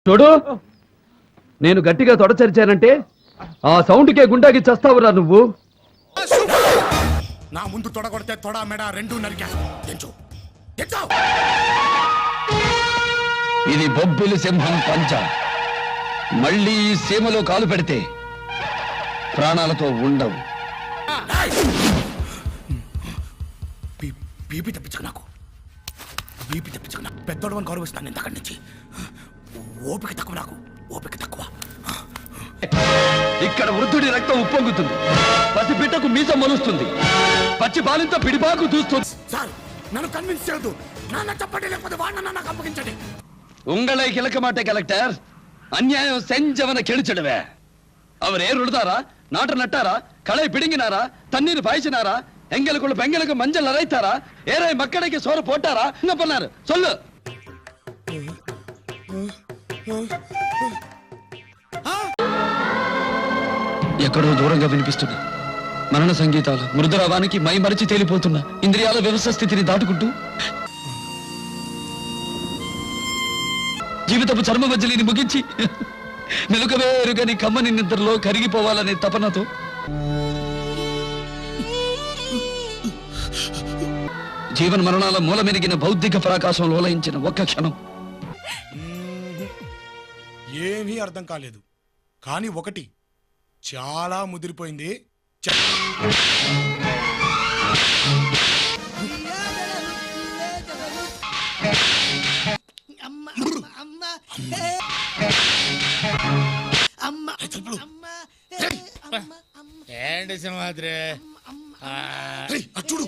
చూడు, నేను గట్టిగా తొడచరిచానంటే ఆ సౌండ్కే గుండాకి చస్తావురా నువ్వు. నా ముందు తొడగొడితే తొడ మెడ రెండు నరికేస్తావు. ఇది బొబ్బిలి సింహం పంచ. మళ్ళీ ఈ సీమలో కాలు పెడితే ప్రాణాలతో ఉండవు. బీపీ తెప్పించుకు నాకు పెద్దోడు అని గౌరవిస్తాను నేను అక్కడి నుంచి. ఓపిక తక్కువ నాకు, ఓపిక తక్కువ. ఇక్కడ వృద్ధుడి రక్తం ఉప్పొంగుతుంది, పసిబిడ్డకు మీసం మొలుస్తుంది, పచ్చి బాలింతో పిడిపాకు దూస్తుంది. సార్ నన్ను కన్విన్స్ చేయొద్దు. నాన్న చెప్పండి, లేకపోతే వాడిన నాకు అప్పగించండి. உங்களை கிழக்க மாட்டே கலெக்டர். அநியாயம் செஞ்சவனை கெளிச்சிடுவே. அவர் ஏர் உழுதாரா, நாட்டு நட்டாரா, களை பிடுங்கினாரா, தண்ணீர் பாய்ச்சினாரா, எங்களுக்குள்ள பெங்களுக்கு மஞ்சள் அரைத்தாரா, ஏழை மக்களுக்கு சோறு போட்டாரா, என்ன பண்ணாரு சொல்லு. ఎక్కడో దూరంగా వినిపిస్తున్నా మరణ సంగీతాలు మృదురవానికి మై మరిచి తేలిపోతున్న ఇంద్రియాల వ్యవస్థ స్థితిని దాటుకుంటూ జీవితపు చర్మ మధ్యలిని ముగించి మెలుకవే ఎరుగని కమ్మని నిద్రలో కరిగిపోవాలనే తపనతో జీవన మరణాల మూలమెరిగిన బౌద్ధిక పరాకాశంలో లోలయించిన ఒక్క క్షణం ఏమీ అర్థం కాలేదు. కానీ ఒకటి చాలా ముదిరిపోయింది. ఏంటి సింహాద్రి చూడు,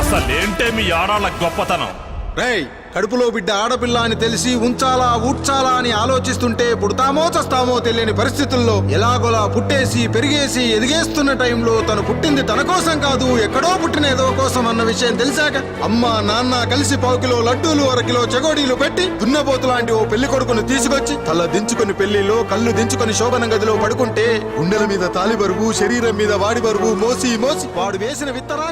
అసలేంటే మీ ఆడాళ్ళ గొప్పతనం? రేయ్, కడుపులో బిడ్డ ఆడపిల్ల అని తెలిసి ఉంచాలా ఊడ్చాలా అని ఆలోచిస్తుంటే పుడతామో చస్తామో తెలియని పరిస్థితుల్లో ఎలాగోలా పుట్టేసి పెరిగేసి ఎదిగేస్తున్న టైంలో తను పుట్టింది తన కోసం కాదు, ఎక్కడో పుట్టిన ఏదో కోసం అన్న విషయం తెలిసాక అమ్మ నాన్న కలిసి 1 కిలో లడ్డూలు 1 కిలో చెగోడీలు పెట్టి దున్నపోతు లాంటి ఓ పెళ్లి కొడుకును తీసుకొచ్చి తల దించుకుని పెళ్లిలో కళ్ళు దించుకుని శోభన గదిలో పడుకుంటే గుండెల మీద తాలి బరువు, శరీరం మీద వాడి బరువు మోసి మోసి వాడు వేసిన విత్తనాన్ని